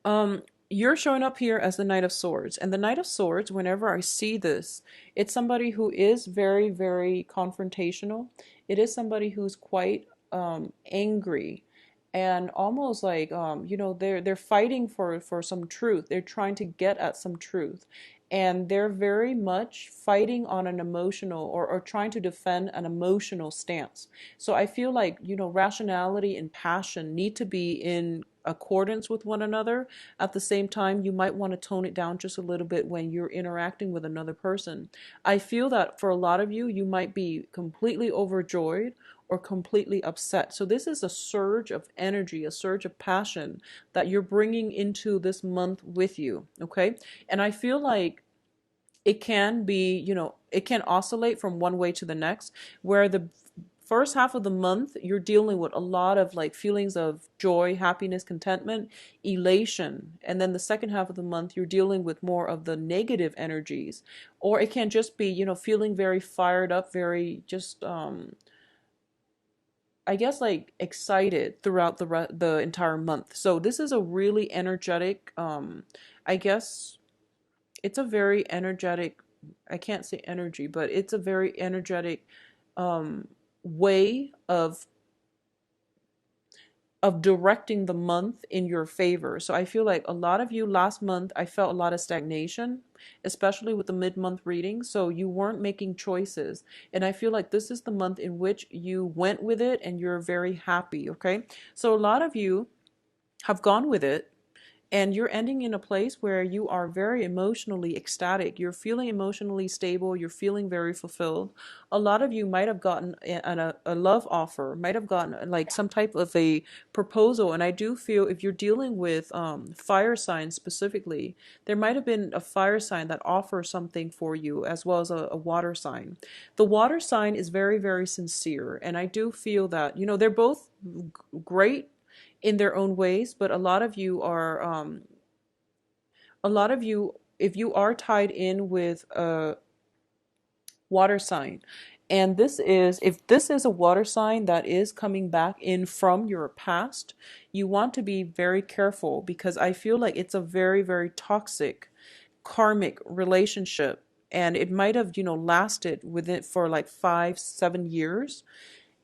You're showing up here as the Knight of Swords. And the Knight of Swords, whenever I see this, it's somebody who is very, very confrontational. It is somebody who's quite angry and almost like they're fighting for some truth. They're trying to get at some truth. And they're very much fighting on an emotional or trying to defend an emotional stance. So I feel like, rationality and passion need to be in accordance with one another. At the same time, you might want to tone it down just a little bit when you're interacting with another person. I feel that for a lot of you, you might be completely overjoyed or completely upset. So this is a surge of energy, a surge of passion that you're bringing into this month with you, okay? And I feel like it can be, it can oscillate from one way to the next, where the first half of the month you're dealing with a lot of like feelings of joy, happiness, contentment, elation, and then the second half of the month you're dealing with more of the negative energies. Or it can just be, feeling very fired up, very just I guess like excited throughout the entire month. So this is a really energetic I guess it's a very energetic, I can't say energy, but it's a very energetic um, way of directing the month in your favor. So I feel like a lot of you last month, I felt a lot of stagnation, especially with the mid-month reading. So you weren't making choices. And I feel like this is the month in which you went with it and you're very happy, okay? So a lot of you have gone with it and you're ending in a place where you are very emotionally ecstatic. You're feeling emotionally stable. You're feeling very fulfilled. A lot of you might have gotten a love offer, might have gotten like some type of a proposal. And I do feel if you're dealing with fire signs specifically, there might have been a fire sign that offers something for you as well as a water sign. The water sign is very, very sincere. And I do feel that, they're both great in their own ways, but a lot of you, if you are tied in with a water sign, and if this is a water sign that is coming back in from your past, you want to be very careful because I feel like it's a very, very toxic karmic relationship. And it might have, lasted with it for like 5, 7 years.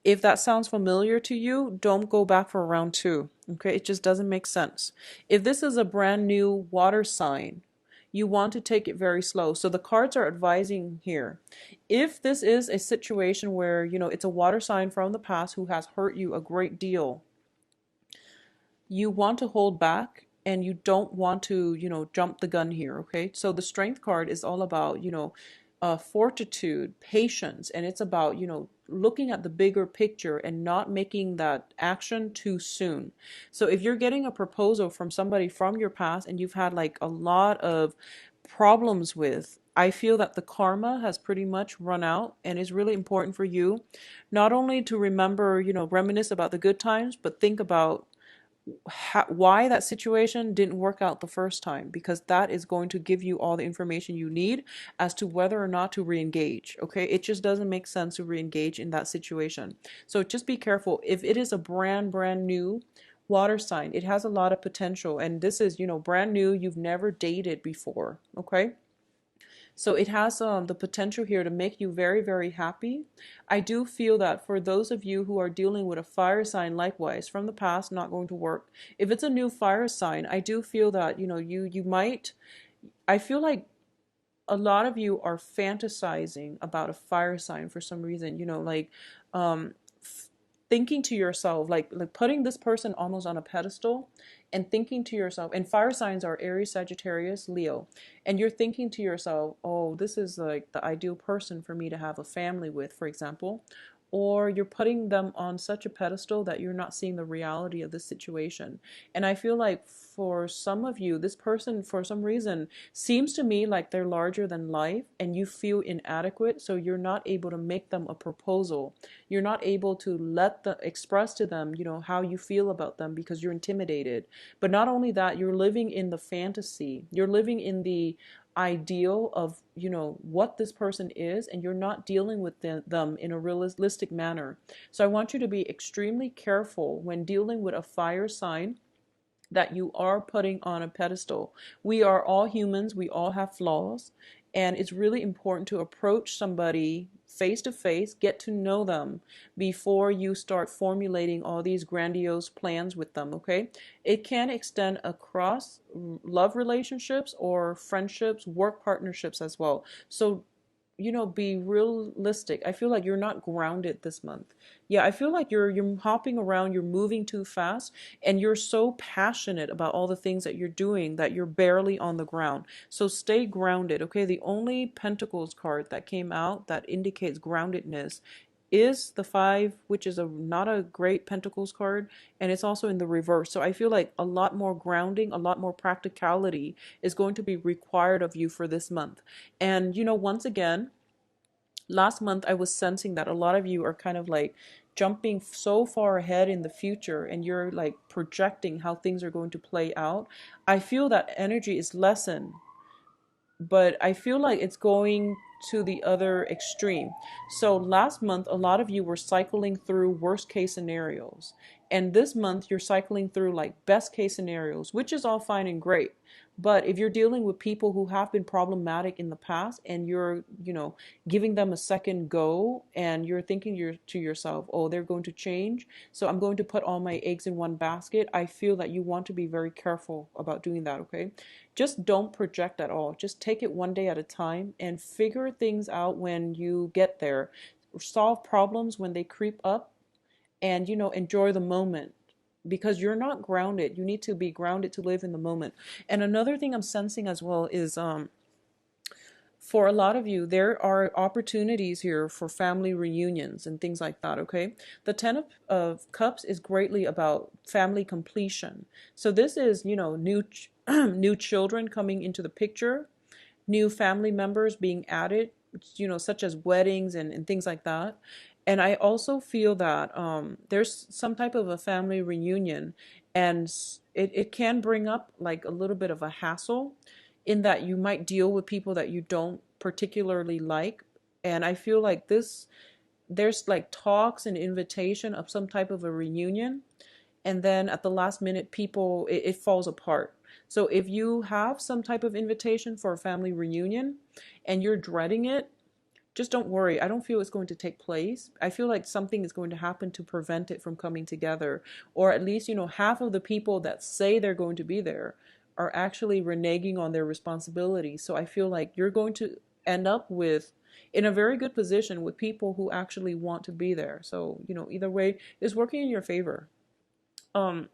If that sounds familiar to you, don't go back for round two. Okay, it just doesn't make sense. If this is a brand new water sign, you want to take it very slow. So the cards are advising here. If this is a situation where, it's a water sign from the past who has hurt you a great deal, you want to hold back and you don't want to, jump the gun here, okay? So the strength card is all about, fortitude, patience, and it's about, looking at the bigger picture and not making that action too soon. So if you're getting a proposal from somebody from your past and you've had like a lot of problems with, I feel that the karma has pretty much run out and it's really important for you not only to remember, reminisce about the good times, but think about why that situation didn't work out the first time, because that is going to give you all the information you need as to whether or not to re-engage. Okay, it just doesn't make sense to re-engage in that situation. So just be careful. If it is a brand new water sign, it has a lot of potential, and this is, brand new, you've never dated before. Okay, so it has the potential here to make you very, very happy. I do feel that for those of you who are dealing with a fire sign, likewise, from the past, not going to work. If it's a new fire sign, I do feel that, you might, I feel like a lot of you are fantasizing about a fire sign for some reason, like um, thinking to yourself, like putting this person almost on a pedestal and thinking to yourself, and fire signs are Aries, Sagittarius, Leo, and you're thinking to yourself, oh, this is like the ideal person for me to have a family with, for example. Or you're putting them on such a pedestal that you're not seeing the reality of the situation. And I feel like for some of you, this person, for some reason, seems to me like they're larger than life and you feel inadequate. So you're not able to make them a proposal. You're not able to let them express to them, how you feel about them because you're intimidated. But not only that, you're living in the fantasy. You're living in the ideal of, what this person is, and you're not dealing with them in a realistic manner. So I want you to be extremely careful when dealing with a fire sign that you are putting on a pedestal. We are all humans, we all have flaws, and it's really important to approach somebody face to face, get to know them before you start formulating all these grandiose plans with them, okay? It can extend across love relationships or friendships, work partnerships as well. So be realistic. I feel like you're not grounded this month. Yeah, I feel like you're hopping around, you're moving too fast, and you're so passionate about all the things that you're doing that you're barely on the ground. So stay grounded, okay? The only Pentacles card that came out that indicates groundedness is the five, which is a not a great Pentacles card, and it's also in the reverse. So I feel like a lot more grounding, a lot more practicality is going to be required of you for this month. And once again, last month I was sensing that a lot of you are kind of like jumping so far ahead in the future, and you're like projecting how things are going to play out. I feel that energy is lessened, but I feel like it's going to the other extreme. So last month, a lot of you were cycling through worst case scenarios. And this month, you're cycling through like best case scenarios, which is all fine and great. But if you're dealing with people who have been problematic in the past, and you're, giving them a second go, and you're thinking to yourself, oh, they're going to change, so I'm going to put all my eggs in one basket, I feel that you want to be very careful about doing that, okay? Just don't project at all. Just take it one day at a time and figure things out when you get there. Solve problems when they creep up, and enjoy the moment, because you're not grounded. You need to be grounded to live in the moment. And another thing I'm sensing as well is for a lot of you, there are opportunities here for family reunions and things like that, okay? The Ten of Cups is greatly about family completion. So this is, new new children coming into the picture, new family members being added, such as weddings and things like that. And I also feel that there's some type of a family reunion, and it can bring up like a little bit of a hassle, in that you might deal with people that you don't particularly like. And I feel like there's like talks and invitation of some type of a reunion, and then at the last minute people it falls apart. So if you have some type of invitation for a family reunion and you're dreading it, just don't worry. I don't feel it's going to take place. I feel like something is going to happen to prevent it from coming together. Or at least, half of the people that say they're going to be there are actually reneging on their responsibility. So I feel like you're going to end up in a very good position with people who actually want to be there. So, either way is working in your favor. Um,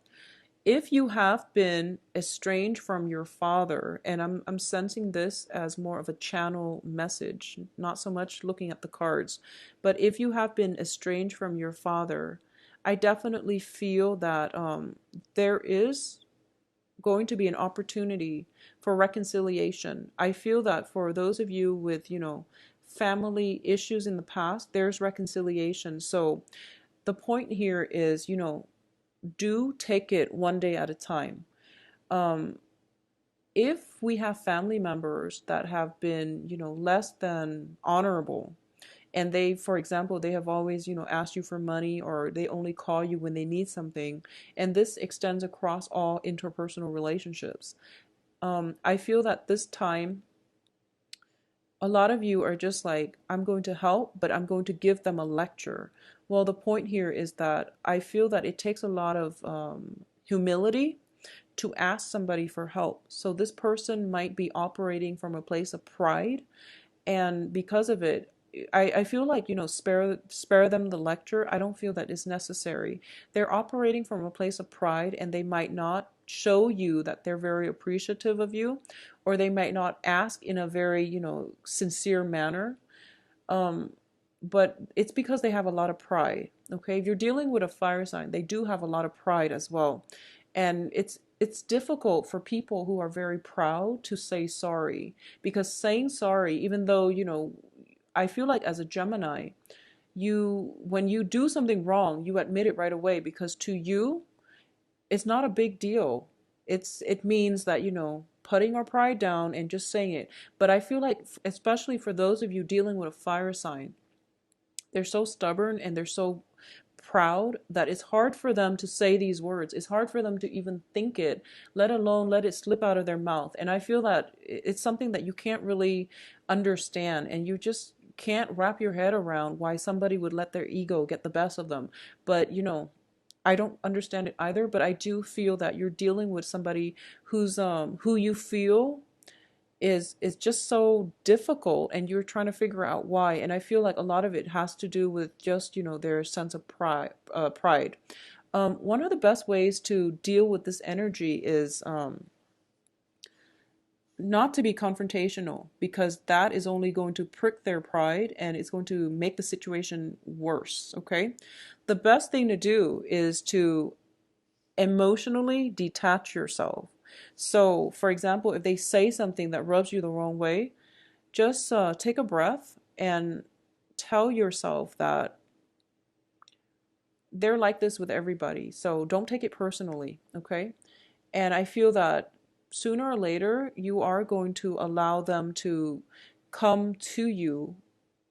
if you have been estranged from your father, and I'm sensing this as more of a channel message, not so much looking at the cards, but if you have been estranged from your father, I definitely feel that there is going to be an opportunity for reconciliation. I feel that for those of you with, family issues in the past, there's reconciliation. So the point here is, do take it one day at a time. Um, if we have family members that have been, less than honorable, and they, for example, they have always, asked you for money, or they only call you when they need something, and this extends across all interpersonal relationships. I feel that this time, a lot of you are just like, I'm going to help, but I'm going to give them a lecture. Well, the point here is that I feel that it takes a lot of humility to ask somebody for help. So this person might be operating from a place of pride, and because of it, I feel like, spare them the lecture. I don't feel that is necessary. They're operating from a place of pride, and they might not show you that they're very appreciative of you, or they might not ask in a very, sincere manner. Um, but it's because they have a lot of pride. Okay, if you're dealing with a fire sign, they do have a lot of pride as well, and it's difficult for people who are very proud to say sorry, because saying sorry, even though, I feel like as a Gemini, when you do something wrong, you admit it right away, because to you, it's not a big deal. It means that, putting our pride down and just saying it. But I feel like, especially for those of you dealing with a fire sign, they're so stubborn, and they're so proud that it's hard for them to say these words. It's hard for them to even think it, let alone let it slip out of their mouth. And I feel that it's something that you can't really understand, and you just can't wrap your head around why somebody would let their ego get the best of them. But I don't understand it either, but I do feel that you're dealing with somebody who you feel is just so difficult, and you're trying to figure out why. And I feel like a lot of it has to do with just their sense of pride. One of the best ways to deal with this energy is not to be confrontational, because that is only going to prick their pride and it's going to make the situation worse. Okay, the best thing to do is to emotionally detach yourself. So, for example, if they say something that rubs you the wrong way, just take a breath and tell yourself that they're like this with everybody. So don't take it personally, okay? And I feel that sooner or later, you are going to allow them to come to you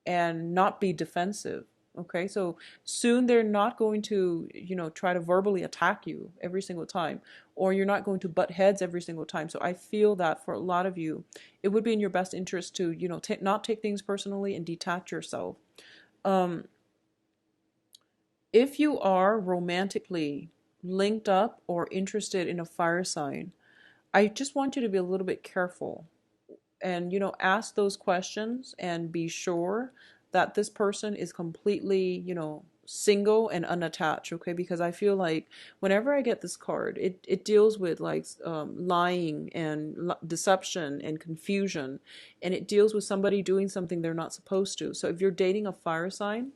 and not be defensive. Okay, so soon they're not going to, try to verbally attack you every single time, or you're not going to butt heads every single time. So I feel that for a lot of you, it would be in your best interest to, not take things personally and detach yourself. Um, if you are romantically linked up or interested in a fire sign, I just want you to be a little bit careful and ask those questions and be sure that this person is completely single and unattached. Okay, because I feel like whenever I get this card, it deals with like lying and deception and confusion, and it deals with somebody doing something they're not supposed to. So if you're dating a fire sign,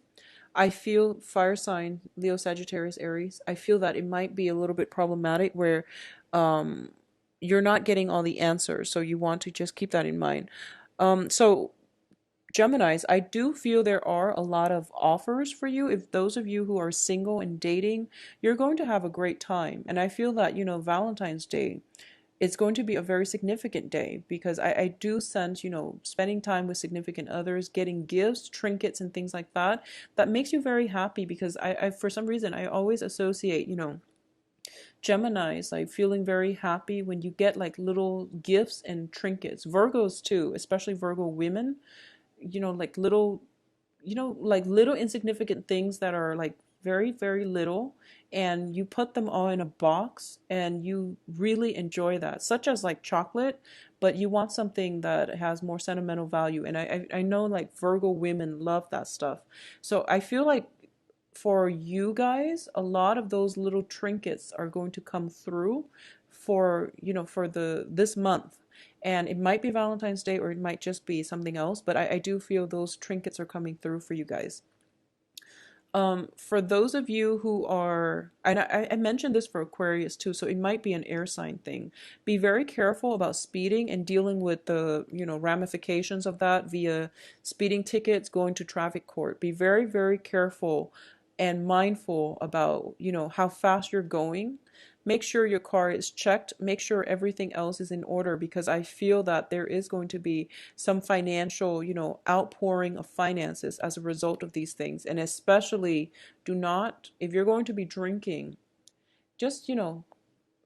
I feel fire sign, Leo, Sagittarius, Aries, I feel that it might be a little bit problematic where um, you're not getting all the answers. So you want to just keep that in mind. So Geminis, I do feel there are a lot of offers for you. If those of you who are single and dating, you're going to have a great time. And I feel that, Valentine's Day, it's going to be a very significant day, because I do sense, spending time with significant others, getting gifts, trinkets, and things like that, that makes you very happy. Because I for some reason, I always associate, Geminis like feeling very happy when you get like little gifts and trinkets. Virgos too, especially Virgo women, like little, like little insignificant things that are like very, very little, and you put them all in a box and you really enjoy that, such as like chocolate, but you want something that has more sentimental value. And I know like Virgo women love that stuff. So I feel like for you guys, a lot of those little trinkets are going to come through for, for this month. And it might be Valentine's Day, or it might just be something else, but I do feel those trinkets are coming through for you guys. For those of you who are, and I mentioned this for Aquarius too, so it might be an air sign thing. Be very careful about speeding and dealing with the, ramifications of that via speeding tickets, going to traffic court. Be very, very careful and mindful about, how fast you're going. Make sure your car is checked. Make sure everything else is in order, because I feel that there is going to be some financial, outpouring of finances as a result of these things. And especially, do not, if you're going to be drinking, just,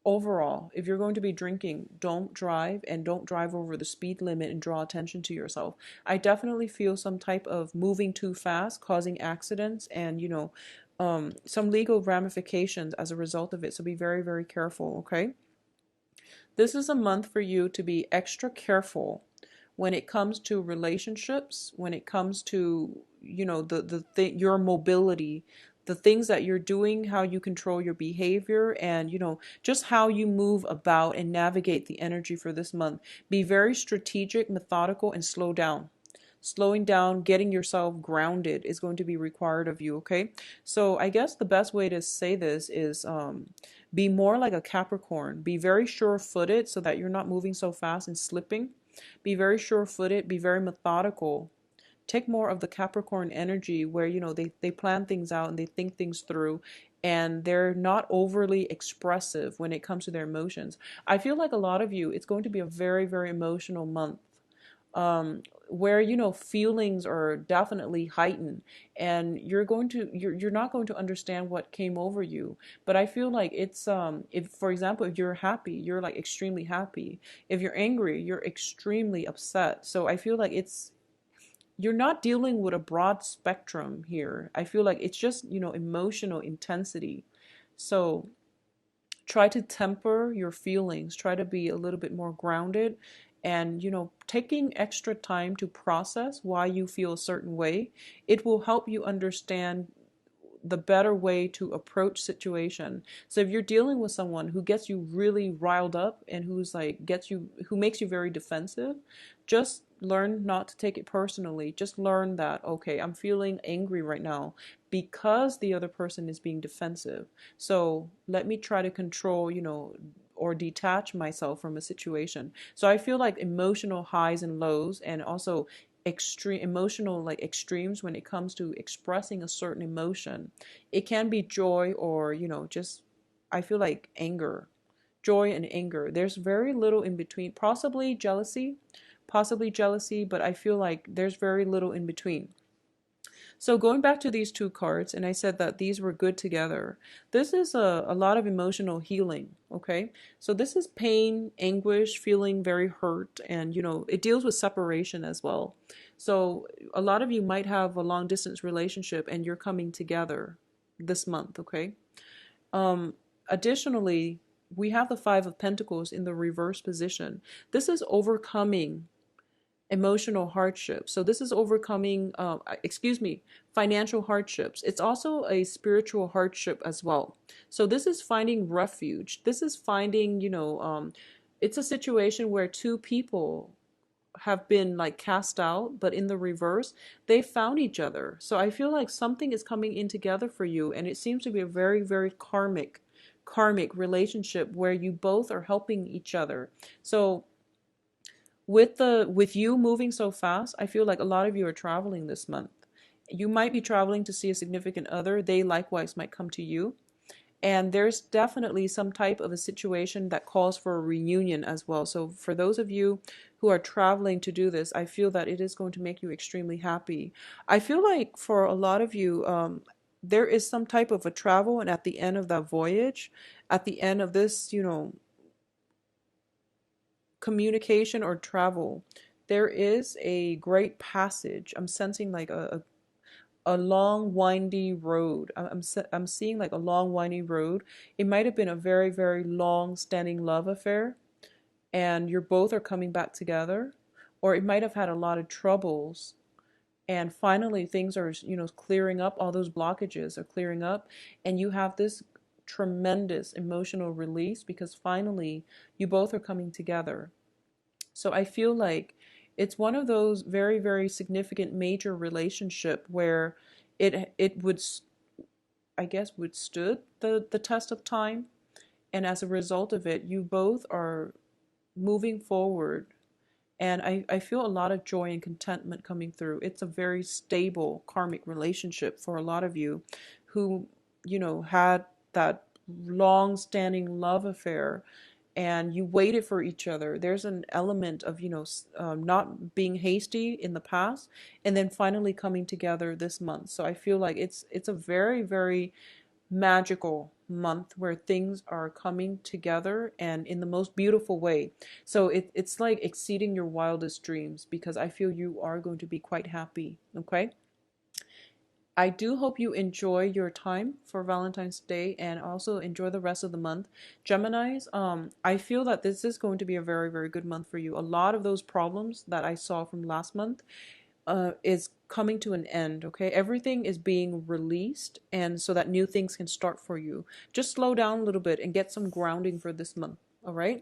overall, if you're going to be drinking, don't drive, and don't drive over the speed limit and draw attention to yourself. I definitely feel some type of moving too fast causing accidents and, some legal ramifications as a result of it. So be very, very careful, okay? This is a month for you to be extra careful when it comes to relationships, when it comes to, your mobility, the things that you're doing, how you control your behavior, and, just how you move about and navigate the energy for this month. Be very strategic, methodical, and slow down. Slowing down, getting yourself grounded is going to be required of you, okay? So I guess the best way to say this is be more like a Capricorn. Be very sure-footed so that you're not moving so fast and slipping. Be very sure-footed, be very methodical. Take more of the Capricorn energy where, they plan things out and they think things through, and they're not overly expressive when it comes to their emotions. I feel like a lot of you, it's going to be a very, very emotional month. where feelings are definitely heightened, and you're not going to understand what came over you. But I feel like it's if, for example, if you're happy, you're like extremely happy. If you're angry, you're extremely upset. So I feel like it's you're not dealing with a broad spectrum here. I feel like it's just emotional intensity. So try to temper your feelings, try to be a little bit more grounded, and taking extra time to process why you feel a certain way, it will help you understand the better way to approach situation. So if you're dealing with someone who gets you really riled up and who makes you very defensive, just learn not to take it personally. Just learn that, okay, I'm feeling angry right now because the other person is being defensive. So let me try to control, or detach myself from a situation. So I feel like emotional highs and lows, and also extreme emotional like extremes when it comes to expressing a certain emotion. It can be joy, or just, I feel like anger, joy and anger. There's very little in between. Possibly jealousy, but I feel like there's very little in between. So going back to these two cards, and I said that these were good together. This is a lot of emotional healing, okay? So this is pain, anguish, feeling very hurt, and it deals with separation as well. So a lot of you might have a long distance relationship and you're coming together this month, okay? Um, Additionally, we have the Five of Pentacles in the reverse position. This is overcoming emotional hardship. So this is overcoming, financial hardships. It's also a spiritual hardship as well. So this is finding refuge. This is finding, it's a situation where two people have been like cast out, but in the reverse, they found each other. So I feel like something is coming in together for you, and it seems to be a very, very karmic relationship where you both are helping each other. So with you moving so fast, I feel like a lot of you are traveling this month. You might be traveling to see a significant other. They likewise might come to you. And there's definitely some type of a situation that calls for a reunion as well. So for those of you who are traveling to do this, I feel that it is going to make you extremely happy. I feel like for a lot of you, there is some type of a travel, and at the end of that voyage, at the end of this, communication or travel, there is a great passage. I'm sensing like a long windy road. I'm seeing like a long windy road. It might have been a very, very long standing love affair, and you're both are coming back together, or it might have had a lot of troubles, and finally things are clearing up. All those blockages are clearing up, and you have this tremendous emotional release because finally you both are coming together. So I feel like it's one of those very, very significant major relationship where it would, I guess, withstood the test of time, and as a result of it, you both are moving forward. And I feel a lot of joy and contentment coming through. It's a very stable karmic relationship for a lot of you who, had that long standing love affair, and you waited for each other. There's an element of, not being hasty in the past, and then finally coming together this month. So I feel like it's a very, very magical month where things are coming together and in the most beautiful way. So it's like exceeding your wildest dreams, because I feel you are going to be quite happy. Okay. I do hope you enjoy your time for Valentine's Day and also enjoy the rest of the month. Geminis, I feel that this is going to be a very, very good month for you. A lot of those problems that I saw from last month is coming to an end, okay? Everything is being released, and so that new things can start for you. Just slow down a little bit and get some grounding for this month, all right?